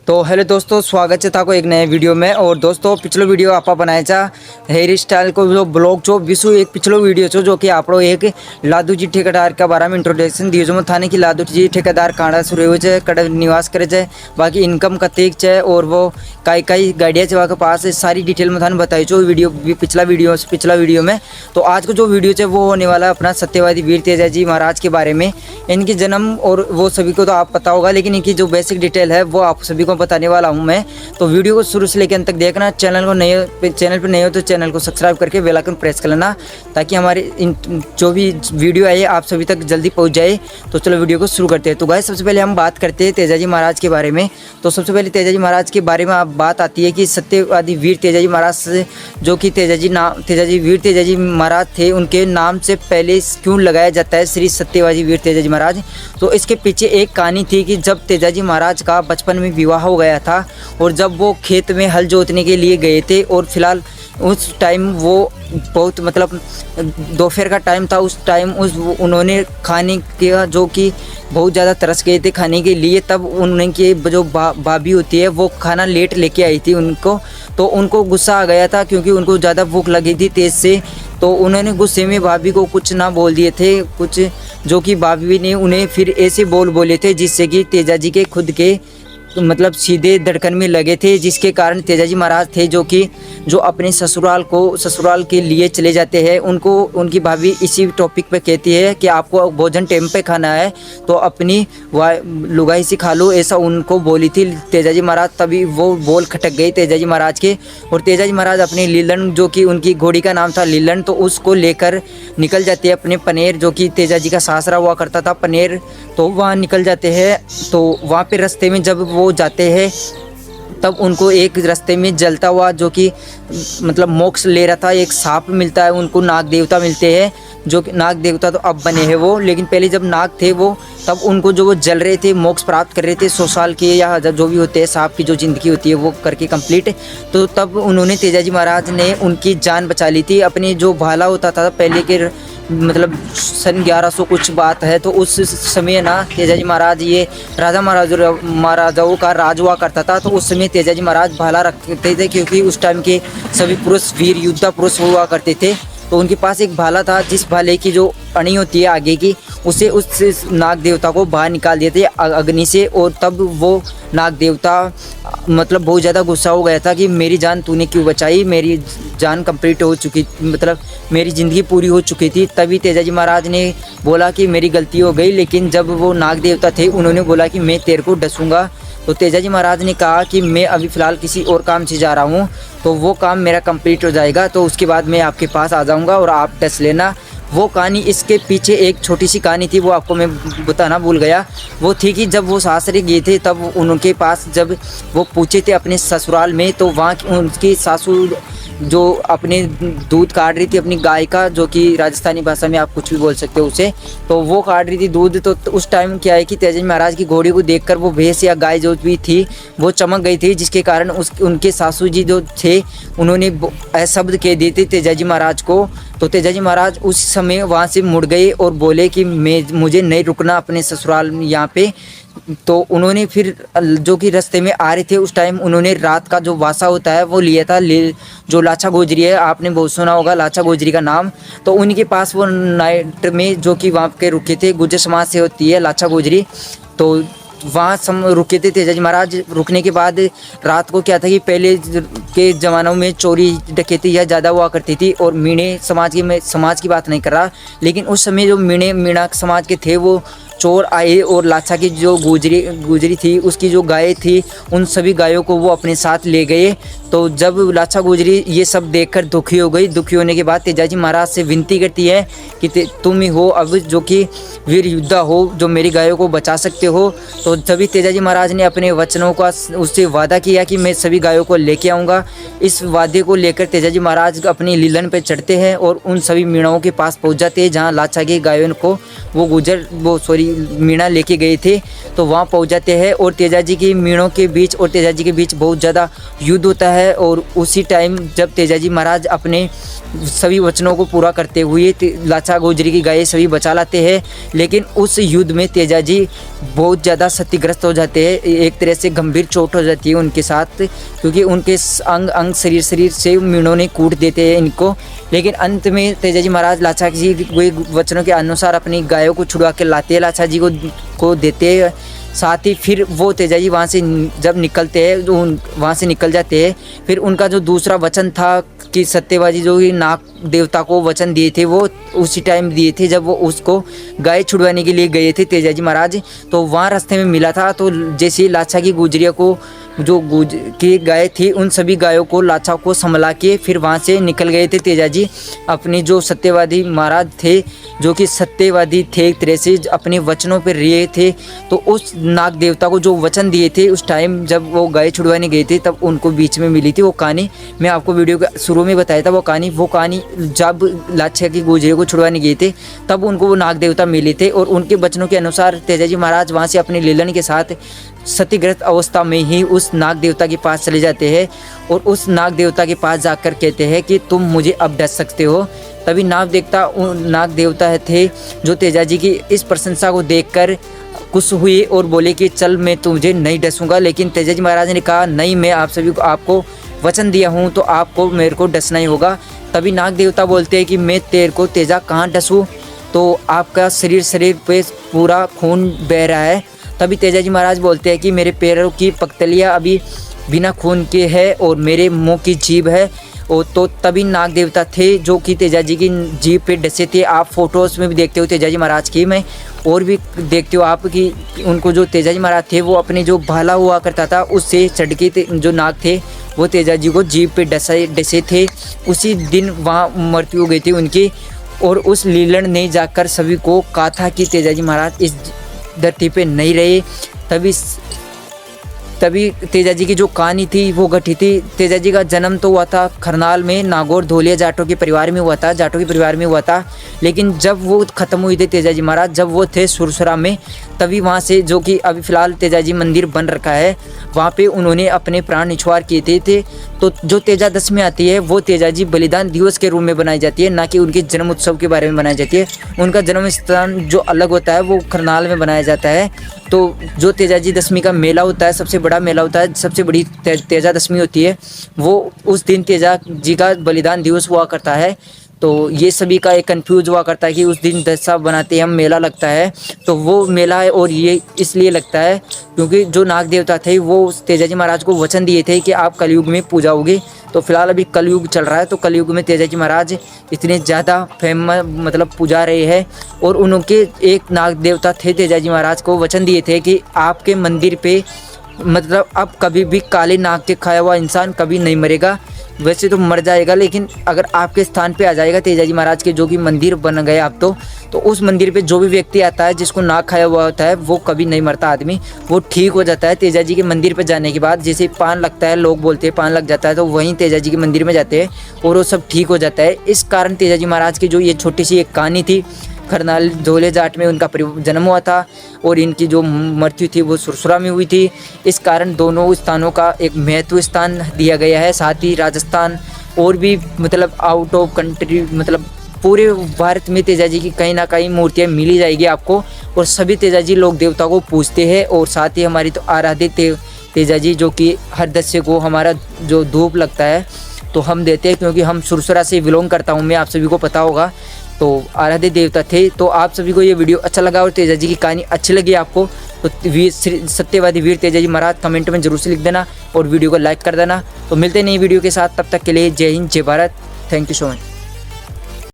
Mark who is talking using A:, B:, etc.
A: तो हेलो दोस्तों, स्वागत है ताको एक नए वीडियो में। और दोस्तों पिछलो वीडियो आपा बनाया था हेयर स्टाइल को जो ब्लॉग जो विशु एक पिछलो वीडियो छो जो कि आपरो एक लादू जी ठेकेदार के बारे में इंट्रोडक्शन दियो जो थाने की लादू जी ठेकेदार कांडा शुरू हुए छे कड़ निवास करे छे बाकी इनकम कतेक छे और वो कई कई गाड़ियाँ छे वहाँ के पास सारी डिटेल में थाने बताई छो वीडियो पिछला वीडियो में। तो आज को जो वीडियो है वो होने वाला अपना सत्यवादी वीर तेजाजी महाराज के बारे में, इनकी जन्म और वो सभी को तो आप पता होगा, लेकिन इनकी जो बेसिक डिटेल है वो आप सभी को बताने वाला हूं मैं। तो वीडियो को शुरू से लेकर अंत तक देखना। चैनल पर नए हो तो चैनल को सब्सक्राइब करके बेल आइकन प्रेस कर लेना ताकि हमारे जो भी वीडियो आए आप सभी तक जल्दी पहुंच जाए। तो चलो वीडियो को शुरू करते हैं। तो गाइस सबसे पहले हम बात करते हैं तेजाजी महाराज के बारे में। तो सबसे पहले तेजाजी महाराज के बारे में आप बात आती है कि सत्यवादी वीर तेजाजी महाराज जो कि वीर तेजाजी महाराज थे, उनके नाम से पहले क्यों लगाया जाता है श्री सत्यवादी वीर तेजाजी महाराज। तो इसके पीछे एक कहानी थी कि जब तेजाजी महाराज का बचपन में विवाह हो गया था और जब वो खेत में हल जोतने के लिए गए थे और फिलहाल उस टाइम वो बहुत मतलब दोपहर का टाइम था, उस टाइम उन्होंने खाने का जो कि बहुत ज़्यादा तरस गए थे खाने के लिए। तब उनकी जो भाभी होती है वो खाना लेट लेके आई थी उनको, तो उनको गुस्सा आ गया था क्योंकि उनको ज़्यादा भूख लगी थी तेज़ से। तो उन्होंने गुस्से में भाभी को कुछ ना बोल दिए थे कुछ, जो कि भाभी ने उन्हें फिर ऐसे बोले थे जिससे कि तेजाजी के खुद के मतलब सीधे धड़कन में लगे थे, जिसके कारण तेजाजी महाराज थे जो अपने ससुराल के लिए चले जाते हैं। उनकी भाभी इसी टॉपिक पे कहती है कि आपको भोजन टाइम पे खाना है तो अपनी लुगाई से खा लो, ऐसा उनको बोली थी तेजाजी महाराज। तभी वो बोल खटक गई तेजाजी महाराज के और तेजाजी महाराज अपने लीलन, जो कि उनकी घोड़ी का नाम था लीलन, तो उसको लेकर निकल जाते हैं अपने पनेर, जो कि तेजाजी का सासरा हुआ करता था पनेर। तो वहाँ निकल जाते हैं। तो वहाँ पे रास्ते में जब वो जाते हैं तब उनको एक रास्ते में जलता हुआ जो कि मतलब मोक्ष ले रहा था एक सांप मिलता है, उनको नाग देवता मिलते हैं, जो कि नाग देवता तो अब बने हैं वो, लेकिन पहले जब नाग थे वो तब उनको जो वो जल रहे थे मोक्ष प्राप्त कर रहे थे 100 साल के या जो भी होते हैं सांप की जो ज़िंदगी होती है वो करके कंप्लीट। तो तब उन्होंने तेजाजी महाराज ने उनकी जान बचा ली थी। अपने जो भाला होता था पहले के मतलब सन 1100 कुछ बात है, तो उस समय ना तेजाजी महाराज ये राजा महाराजाओं का राज हुआ करता था। तो उस समय तेजाजी महाराज भाला रखते थे क्योंकि उस टाइम के सभी पुरुष वीर योद्धा पुरुष हुआ करते थे। तो उनके पास एक भाला था, जिस भाले की जो अणी होती है आगे की उसे उस नाग देवता को बाहर निकाल दिए थे अग्नि से। और तब वो नाग देवता मतलब बहुत ज़्यादा गुस्सा हो गया था कि मेरी जान तूने क्यों बचाई, मेरी जान कंप्लीट हो चुकी, मतलब मेरी ज़िंदगी पूरी हो चुकी थी। तभी तेजाजी महाराज ने बोला कि मेरी गलती हो गई, लेकिन जब वो नाग देवता थे उन्होंने बोला कि मैं तेरे को डसूँगा। तो तेजाजी महाराज ने कहा कि मैं अभी फ़िलहाल किसी और काम से जा रहा हूँ, तो वो काम मेरा कंप्लीट हो जाएगा तो उसके बाद मैं आपके पास आ जाऊँगा और आप डस लेना। वो कहानी, इसके पीछे एक छोटी सी कहानी थी वो आपको मैं बताना भूल गया। वो थी कि जब वो सासरे गए थे तब उनके पास जब वो पूछे थे अपने ससुराल में, तो वहाँ उनकी सासू जो अपने दूध काट रही थी अपनी गाय का, जो कि राजस्थानी भाषा में आप कुछ भी बोल सकते हो उसे, तो वो काट रही थी दूध। तो उस टाइम क्या है कि तेजाजी महाराज की घोड़ी को देखकर वो भैंस या गाय जो भी थी वो चमक गई थी, जिसके कारण उनके सासू जी जो थे उन्होंने शब्द कह दिए थे तेजाजी महाराज को। तो तेजाजी महाराज उस समय वहाँ से मुड़ गए और बोले कि मुझे नहीं रुकना अपने ससुराल यहाँ पे। तो उन्होंने फिर जो कि रास्ते में आ रहे थे उस टाइम उन्होंने रात का जो वासा होता है वो लिया था, जो लाछा गोजरी है, आपने बहुत सुना होगा लाछा गोजरी का नाम। तो उनके पास वो नाइट में जो कि वहाँ के रुके थे, गुर्जर समाज से होती है लाछा गोजरी, तो वहाँ रुके थे तेजाजी महाराज। रुकने के बाद रात को क्या था कि पहले के ज़मानों में चोरी डकैती यह ज़्यादा हुआ करती थी और मीणे समाज की, मैं समाज की बात नहीं कर रहा, लेकिन उस समय जो मीणा समाज के थे वो चोर आए और लाछा की जो गुजरी थी उसकी जो गायें थी उन सभी गायों को वो अपने साथ ले गए। तो जब लाछा गुजरी ये सब देखकर दुखी हो गई, दुखी होने के बाद तेजाजी महाराज से विनती करती है कि तुम ही हो अब जो कि वीर योद्धा हो जो मेरी गायों को बचा सकते हो। तो तभी तेजाजी महाराज ने अपने वचनों का उससे वादा किया कि मैं सभी गायों को लेके आऊँगा। इस वादे को लेकर तेजाजी महाराज अपनी लीलन पर चढ़ते हैं और उन सभी मीणाओं के पास पहुँच जाते हैं जहाँ लाछा की गायों को वो मीणा लेके गए थे, तो वहाँ पहुँच जाते हैं और तेजाजी की मीणों के बीच और तेजाजी के बीच बहुत ज़्यादा युद्ध होता है। और उसी टाइम जब तेजाजी महाराज अपने सभी वचनों को पूरा करते हुए लाचा गोजरी की गायें सभी बचा लाते हैं, लेकिन उस युद्ध में तेजाजी बहुत ज़्यादा क्षतिग्रस्त हो जाते हैं। एक तरह से गंभीर चोट हो जाती है उनके साथ, क्योंकि उनके अंग शरीर से मीणों ने कूट देते हैं इनको। लेकिन अंत में तेजाजी महाराज लाचा जी के वचनों के अनुसार अपनी गायों को छुड़वा के लाते हैं, लाचा जी को देते हैं। साथ ही फिर वो तेजाजी वहाँ से जब निकलते हैं, जो वहाँ से निकल जाते हैं, फिर उनका जो दूसरा वचन था कि सत्यवादी जो ही नाग देवता को वचन दिए थे, वो उसी टाइम दिए थे जब वो उसको गाय छुड़वाने के लिए गए थे तेजाजी महाराज। तो वहाँ रास्ते में मिला था, तो जैसे लाचा की गुजरिया को जो की गाय थी, उन सभी गायों को लाचा को संभला के फिर वहाँ से निकल गए थे तेजाजी। अपने जो सत्यवादी महाराज थे, जो कि सत्यवादी थे एक तरह से, अपने वचनों पर रहे थे, तो उस नाग देवता को जो वचन दिए थे उस टाइम जब वो गाय छुड़वाने गए थे, तब उनको बीच में मिली थी वो कहानी। मैं आपको वीडियो के शुरू में बताया था वो कहानी जब लाचा की गुजरिया को छुड़वाने गए थे तब उनको वो नाग देवता मिले थे। और उनके वचनों के अनुसार तेजाजी महाराज वहाँ से अपनी लीलन के साथ क्षतिग्रस्त अवस्था में ही उस नाग देवता के पास चले जाते हैं और उस नाग देवता के पास जाकर कहते हैं कि तुम मुझे अब डस सकते हो। तभी नाग देवता थे जो तेजाजी की इस प्रशंसा को देखकर खुश हुए और बोले कि चल मैं तुझे नहीं डसूंगा। लेकिन तेजाजी महाराज ने कहा नहीं, मैं आप सभी को आपको वचन दिया हूँ तो आपको मेरे को डसना ही होगा। तभी नाग देवता बोलते हैं कि मैं तेरे को तेजा कहाँ डसूँ, तो आपका शरीर पे पूरा खून बह रहा है। तभी तेजाजी महाराज बोलते हैं कि मेरे पैरों की पगतलियाँ अभी बिना खून के है और मेरे मुंह की जीभ है। और तो तभी नाग देवता थे जो कि तेजाजी की जीभ पे डसे थे। आप फोटोज़ में भी देखते हो तेजाजी महाराज की, में और भी देखते हो आप कि उनको जो तेजाजी महाराज थे वो अपने जो भाला हुआ करता था उससे चढ़ के जो नाग थे वो तेजाजी को जीभ पे डसे थे। उसी दिन वहाँ मृत्यु हो गई थी उनकी। और उस लीलन ने जाकर सभी को कहा था कि तेजाजी महाराज इस धरती पे नहीं रहे। तभी तेजाजी की जो कहानी थी वो घटी थी। तेजाजी का जन्म तो हुआ था खरनाल में, नागौर धोलिया जाटों के परिवार में हुआ था, लेकिन जब वो ख़त्म हुई थी तेजाजी महाराज, जब वो थे सुरसरा में, तभी वहाँ से जो कि अभी फ़िलहाल तेजाजी मंदिर बन रखा है, वहाँ पे उन्होंने अपने प्राण निछावर किए थे। तो जो तेजा दशमी आती है वो तेजाजी बलिदान दिवस के रूप में बनाई जाती है, ना कि उनके जन्म उत्सव के बारे में बनाई जाती है। उनका जन्म स्थान जो अलग होता है वो खरनाल में बनाया जाता है। तो जो तेजाजी दशमी का मेला होता है, सबसे बड़ा मेला होता है, सबसे बड़ी तेजा दशमी होती है, वो उस दिन तेजा जी का बलिदान दिवस हुआ करता है। तो ये सभी का एक कंफ्यूज हुआ करता है कि उस दिन दशा बनाते हैं हम, मेला लगता है, तो वो मेला है। और ये इसलिए लगता है क्योंकि जो नाग देवता थे वो उस तेजाजी महाराज को वचन दिए थे कि आप कलयुग में पूजा होगी। तो फिलहाल अभी कलयुग चल रहा है, तो कलयुग में तेजाजी महाराज इतने ज़्यादा फेमस मतलब पूजा रहे हैं। और उनके एक नाग देवता थे तेजाजी महाराज को वचन दिए थे कि आपके मंदिर पे मतलब अब कभी भी काले नाग के खाया हुआ इंसान कभी नहीं मरेगा। वैसे तो मर जाएगा, लेकिन अगर आपके स्थान पे आ जाएगा तेजाजी महाराज के जो कि मंदिर बन गए आप, तो उस मंदिर पे जो भी व्यक्ति आता है जिसको नाग खाया हुआ होता है वो कभी नहीं मरता आदमी, वो ठीक हो जाता है। तेजाजी के मंदिर पे जाने के बाद जैसे पान लगता है, लोग बोलते हैं पान लग जाता है, तो वहीं तेजाजी के मंदिर में जाते हैं और वो सब ठीक हो जाता है। इस कारण तेजाजी महाराज की जो ये छोटी सी एक कहानी थी, खरनाल धोले जाट में उनका जन्म हुआ था और इनकी जो मृत्यु थी वो सुरसुरा में हुई थी। इस कारण दोनों स्थानों का एक महत्व स्थान दिया गया है। साथ ही राजस्थान और भी मतलब आउट ऑफ कंट्री मतलब पूरे भारत में तेजाजी की कहीं ना कहीं मूर्तियाँ मिली जाएगी आपको। और सभी तेजाजी लोग देवता को पूजते हैं। और साथ ही हमारी तो आराध्य तेजाजी जो कि हर दस्ये को हमारा जो धूप लगता है तो हम देते हैं, क्योंकि हम सुरसुरा से बिलोंग करता हूँ मैं, आप सभी को पता होगा। तो आराध्य देवता थे। तो आप सभी को ये वीडियो अच्छा लगा और तेजाजी की कहानी अच्छी लगी आपको तो सत्यवादी वीर तेजाजी महाराज कमेंट में जरूर से लिख देना और वीडियो को लाइक कर देना। तो मिलते हैं नई वीडियो के साथ, तब तक के लिए जय हिंद जय Bharat, thank you so much.